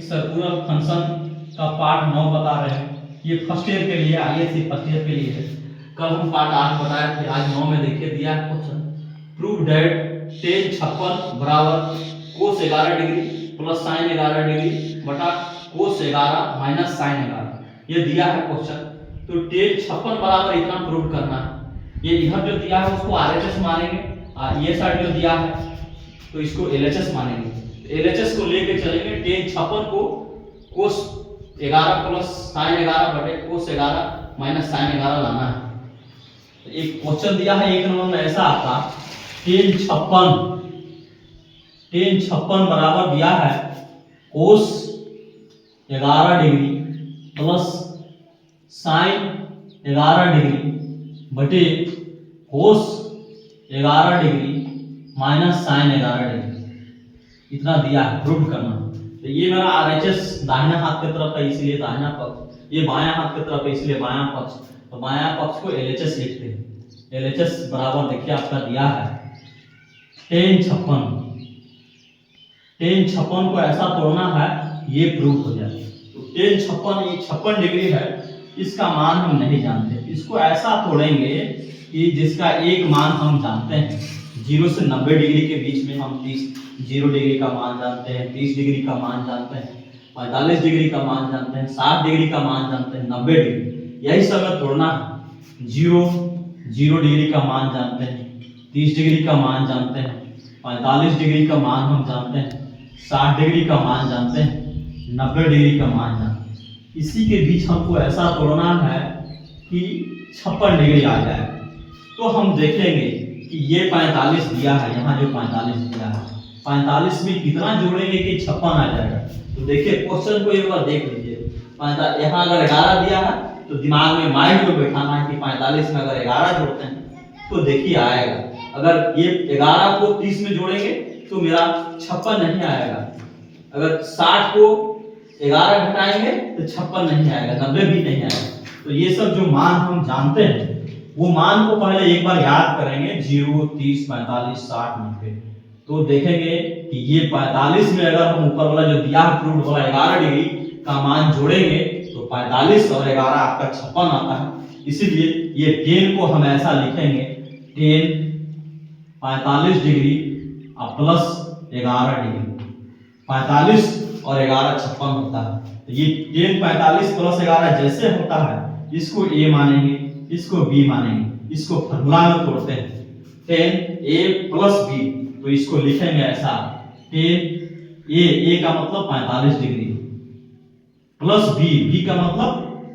Circular function का part 9 बता रहे हैं। ये फर्स्ट ईयर के लिए आईएससी फर्स्ट ईयर के लिए है। कल हम पार्ट 8 बताए थे, आज 9 में देखिए दिया है क्वेश्चन। प्रूव दैट tan 56 बराबर cos 11 degree plus sin 11 degree बटा cos 11 माइनस sin 11। ये दिया है क्वेश्चन। तो tan 56 बराबर इतना प्रूव करना है। ये इधर जो दिया है उसको आरएचएस मानेंगे और ये साइड जो दिया है तो इसको एलएचएस मानेंगे। एलएचएस को लेके चलेंगे। tan 56 को cos 11 प्लस sin 11 बटे cos 11 माइनस sin 11 लाना है। तो एक क्वेश्चन दिया है 1 नंबर में ऐसा आपका tan 56 बराबर दिया है cos 11 degree plus sin 11 degree बटे cos 11 degree minus sin 11 degree, इतना दिया है प्रूव करना। तो ये मेरा आरएचएस दाहिना हाथ की तरफ है इसलिए दाहिना पक्ष, ये बायां हाथ की तरफ है इसलिए बायां पक्ष। तो बायां पक्ष को एलएचएस लिखते हैं। एलएचएस बराबर देखिए आपका दिया है tan 56 को ऐसा तोड़ना है ये प्रूव हो जाए। तो tan 56 ये 56 डिग्री है, इसका मान हम नहीं जानते। इसको ऐसा तोड़ेंगे कि जिसका एक मान हम जानते हैं। 0 से 90 डिग्री के बीच में हम 0 डिग्री का मान जानते हैं, 30 डिग्री का मान जानते हैं, 45 डिग्री का मान जानते हैं, 60 डिग्री का मान जानते हैं, 90 डिग्री, यही सब में तोड़ना है। 0 डिग्री का मान जानते हैं, 30 डिग्री का मान जानते हैं, 45 डिग्री का मान हम जानते हैं, 60 डिग्री का मान जानते हैं, 90 डिग्री का मान जानते हैं। इसी के बीच हमको ऐसा तोड़ना है कि 56 डिग्री आ जाए। तो हम देखेंगे कि ये 45 दिया है, यहाँ जो 45 दिया है, 45 में कितना जोड़ेंगे कि 56 आ जाएगा। तो देखिए क्वेश्चन को एक बार देख लीजिए। यहाँ अगर 11 दिया है तो दिमाग में माइंड में बैठाना है कि 45 में अगर 11 जोड़ते हैं तो देखिए आएगा। अगर ये 11 को 30 में जोड़ेंगे तो मेरा 56 नहीं आएगा। अगर 60 को 11 घटाएंगे तो 56 नहीं आएगा, 90 भी नहीं आएगा। तो ये सब जो मान हम जानते हैं वो मान को पहले एक बार याद करेंगे। 0, 30, 45, 60, 90। तो देखेंगे कि ये 45 में अगर हम ऊपर वाला जो दिया है प्रूव्ड वाला 11 डिग्री का मान जोड़ेंगे तो 45 और 11 आपका 56 आता है। इसीलिए ये tan को हम ऐसा लिखेंगे, tan 45 डिग्री प्लस 11 डिग्री। 45 और 11 56 होता है। तो ये tan 45 प्लस 11 जैसे होता है इसको a मानेंगे, इसको b मानेंगे। इसको फॉर्मूला में तोड़ते हैं, tan a प्लस b। तो इसको लिखेंगे ऐसा, tan a का मतलब 45 डिग्री प्लस b का मतलब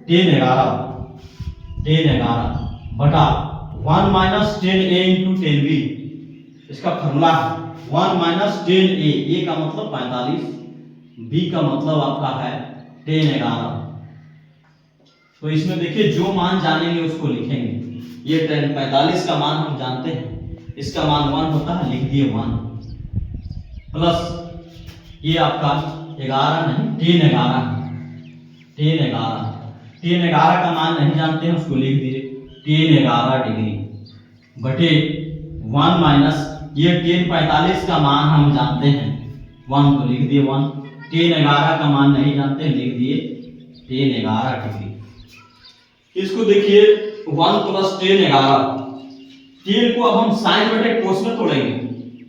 tan 11 बटा 1 minus tan a into tan b। इसका फॉर्मूला है 1 माइनस tan a का मतलब 45, b का मतलब आपका है tan 11। तो इसमें देखिए जो मान जानेंगे उसको लिखेंगे। ये tan 45 का मान हम जानते हैं, इसका मान 1 होता है, लिख दिए 1 प्लस ये आपका 11 नहीं tan 11 का मान नहीं जानते हैं, उसको लिख दिए tan 11 डिग्री बटे 1 माइनस ये tan 45 का मान हम जानते हैं 1, तो लिख दिए 1। tan 11 का मान नहीं जानते हैं, लिख दिए tan 11 डिग्री। इसको देखिए 1 प्लस tan 11, tan को अब हम sin बटे cos में तोड़ेंगे।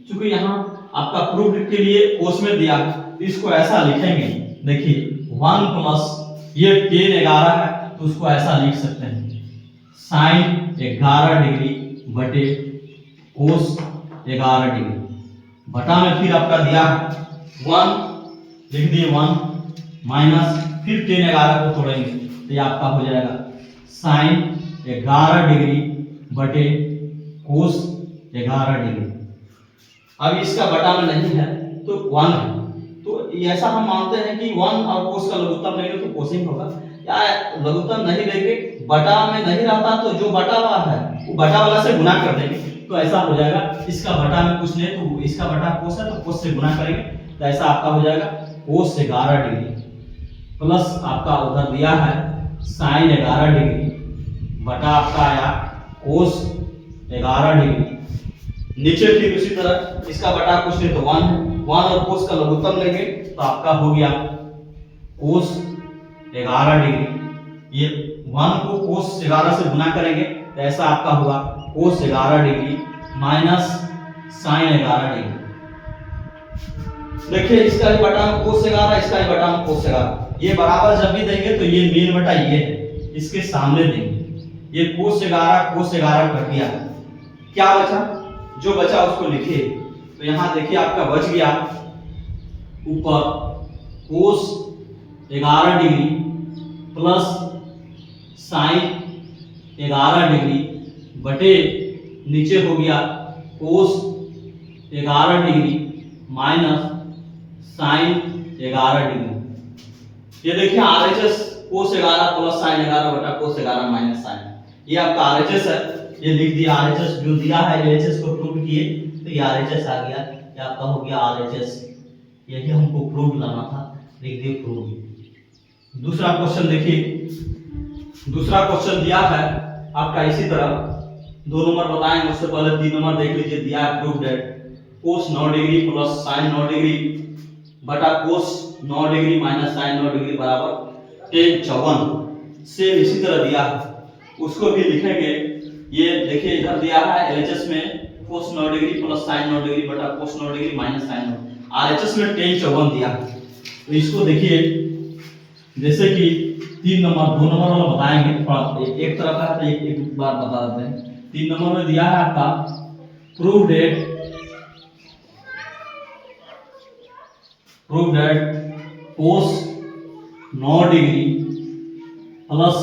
क्योंकि यहाँ आपका प्रूफ के लिए cos में दिया है तो इसको ऐसा लिखेंगे। देखिए 1 प्लस ये tan 11 है तो उसको ऐसा लिख सकते हैं, sin 11 डिग्री बटे cos 11 डिग्री बटा में फिर आपका दिया 1, लिख दिए 1 माइनस फिर tan 11 को तोड़ेंगे तो ये आपका हो जाएगा sin 11 डिग्री बटे cos 11 डिग्री। अब इसका बटा में नहीं है तो 1 है। तो ऐसा हम मानते हैं कि 1 और cos का लघुत्तम लेंगे तो कोसिंग होगा, या लघुत्तम नहीं लेंगे बटा में नहीं रहता तो जो बटा वाला है वो बटा वाला से गुना कर देंगे तो ऐसा हो जाएगा। इसका बटा में कुछ नहीं तो इसका बटा cos है तो cos से गुना करेंगे तो ऐसा आपका हो जाएगा cos 11 डिग्री प्लस आपका उधर दिया है sin 11 डिग्री बटा आपका आया cos 11 डिग्री। नीचे फिर उसी तरह इसका बटा कुछ नहीं तो 1 और cos का लघुत्तम लेंगे तो आपका हो गया कोस 11 डिग्री, ये 1 को कोस 11 से गुना करेंगे तो ऐसा आपका होगा कोस 11 डिग्री माइनस साइन 11 डिग्री। देखिए इसका भी बटा में कोस 11, इसका भी बटा में कोस 11, ये बराबर जब भी देंगे तो ये मेन बटा ये है, इसके सामने देंगे। ये कोस 11 कट गया, क्या बचा? जो बचा उसको लिखिए। तो यहाँ देखिए आपका बच गया ऊपर कोस 11 डिग्री प्लस साइन 11 डिग्री बटे नीचे हो गया कोस 11 डिग्री माइनस साइन 11 डिग्री। ये देखिए आरएचएस कोस 11 प्लस साइन 11 बटा कोस 11 माइनस साइन, ये आपका आरएचएस है, ये लिख दिया। आरएचएस जो दिया है एलएचएस को प्रूव किए तो ये आरएचएस आ गया, ये आपका हो गया आरएचएस। यही हमको प्रूव लाना था, लिख दिए प्रूव। दूसरा क्वेश्चन देखिए, दूसरा क्वेश्चन दिया है आपका इसी तरह 2 नंबर बताएंगे, उससे पहले 3 नंबर देख लीजिए। दिया है prove that cos 9 degree plus sign 9 degree बटा कोस 9 डिग्री माइनस साइन 9 डिग्री बराबर tan 54। सेम इसी तरह दिया है, उसको भी लिखेंगे। ये देखिए इधर दिया है एलएचएस में कोस 9 डिग्री प्लस साइन 9 डिग्री बटा कोस 9 डिग्री माइनस साइन 9, आरएचएस में tan 54 दिया है। तो इसको देखिए जैसे कि 3 नंबर 2 नंबर वाला बताएंगे, थोड़ा एक तरफ का है तो एक बार बता देते हैं। 3 नंबर में दिया है आपका prove that cos 9 degree plus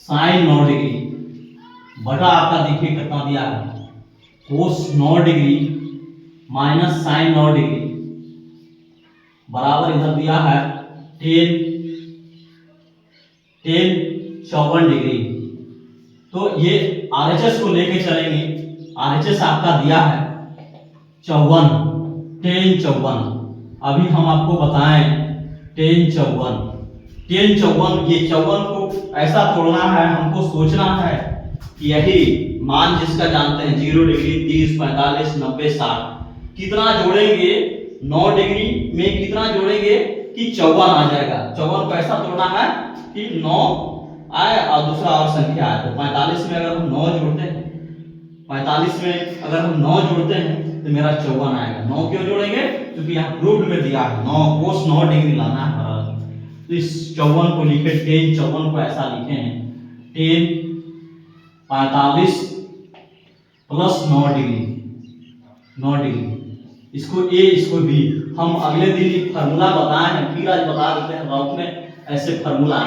sign 9 degree बटा आपका देखिए कितना दिया है कोस 9 डिग्री माइनस साइन 9 डिग्री बराबर इधर दिया है tan 54 डिग्री। तो ये आरएचएस को लेके चलेंगे, आरएचएस आपका दिया है 54 tan 54। अभी हम आपको बताएं tan 54, ये 54 को ऐसा तोड़ना है, हमको सोचना है कि यही मान जिसका जानते हैं 0 डिग्री 30 45 90 60 कितना जोड़ेंगे 9 डिग्री में कितना जोड़ेंगे कि 54 आ जाएगा। 54 को ऐसा तोड़ना है कि 9 आए और दूसरा और संख्या आए। तो 45 में अगर हम 9 जोड़ते हैं, 45 में अगर हम 9 जोड़ते हैं तो मेरा 54 आएगा। 9 क्यों जोड़ेंगे? क्योंकि यहाँ प्रूव्ड में दिया है 9 कोस 9 डिग्री लाना है। तो इस 54 को लिखे tan 54 को ऐसा लिखे हैं tan 45 प्लस 9 डिग्री, इसको a इसको b। हम अगले दिन एक फार्मूला बताए हैं, फिर आज बता देते हैं रफ में ऐसे formula.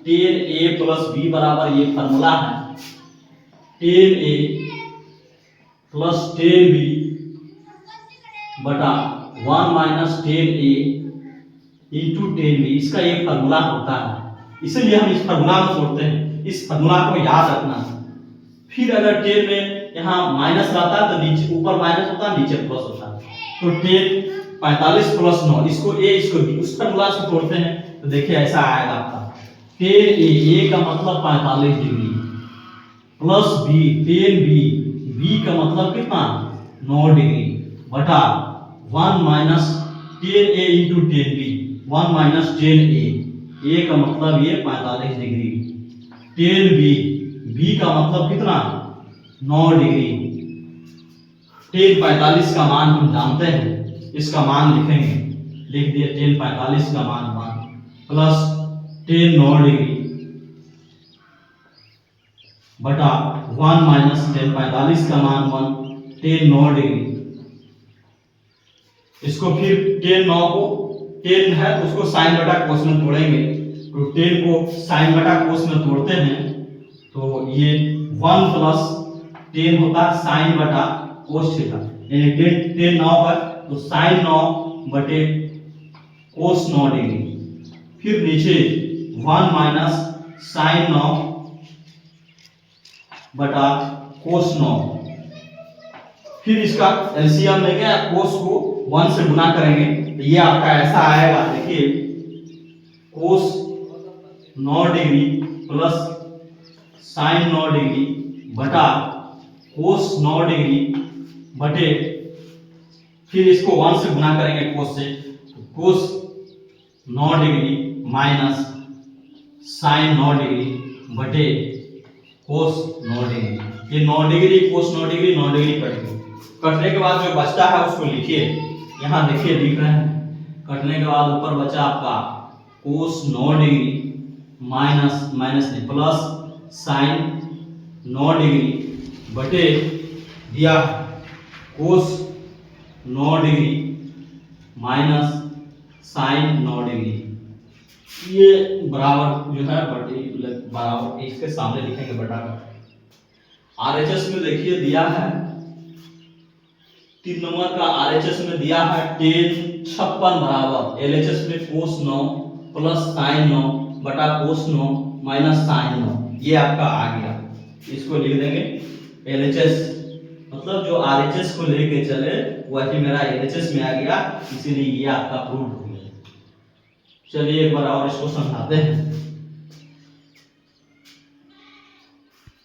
tan a plus b बराबर ये फार्मूला है tan a plus tan b बटा 1 minus tan a into tan b, इसका एक फार्मूला होता है, इसलिए हम इस फार्मूला में जोड़ते हैं। इस फार्मूला को याद रखना। फिर अगर tan में यहाँ माइनस रहता है तो नीचे ऊपर माइनस होता है, नीचे प्लस होता है। तो tan 45 प्लस 9, इसको a इसको b, उस फार्मूला से तोड़ते हैं तो देखिए ऐसा आएगा आपका tan a का मतलब 45 degree plus b tan b का मतलब कितना 9 डिग्री बटा 1 minus tan a into tan b, 1 minus tan a का मतलब ये 45 डिग्री, tan b का मतलब कितना 9 डिग्री। tan 45 का मान हम जानते हैं, इसका मान लिखेंगे, लिख दिए tan 45 का मान प्लस tan 9 डिग्री बटा 1 माइनस tan 45 का मान 1 tan 9 डिग्री। इसको फिर tan 9 को tan है तो उसको साइन बटा कोस में तोड़ेंगे। तो tan को साइन बटा कोस में तोड़ते हैं तो ये 1 प्लस tan होता है साइन बटा कोस थीटा, यानी tan 9 पर तो साइन 9 बटे कोस 9 डिग्री। फिर नीचे 1 माइनस साइन 9 बटा कोस 9। फिर इसका एलसीएम लेंगे, कोस को 1 से गुना करेंगे तो ये आपका ऐसा आएगा। देखिए कोस 9 डिग्री प्लस साइन 9 डिग्री बटा कोस 9 डिग्री बटे, फिर इसको 1 से गुना करेंगे कोस से, तो कोस 9 डिग्री माइनस साइन 9 डिग्री बटे कोस 9 डिग्री। ये 9 डिग्री कोस 9 डिग्री 9 डिग्री कट गई। कटने के बाद जो बचता है उसको लिखिए, यहाँ देखिए लिख रहे हैं। कटने के बाद ऊपर बचा आपका कोस 9 डिग्री माइनस माइनस नहीं प्लस साइन 9 डिग्री बटे दिया कोस 9 डिग्री माइनस साइन 9 डिग्री। ये बराबर जो है बटे बराबर इसके सामने लिखेंगे बटा। आरएचएस में देखिए दिया है 3 नंबर का आरएचएस में दिया है tan 56 बराबर एलएचएस में कोस 9 प्लस साइन 9 बटा कोस 9 माइनस साइन 9। ये आपका आ गया, इसको लिख देंगे एलएचएस, मतलब जो आरएचएस को लेके चले वही मेरा एलएचएस में आ गया, इसीलिए ये आपका प्रूव हो गया। चलिए एक बार और इसको समझाते हैं।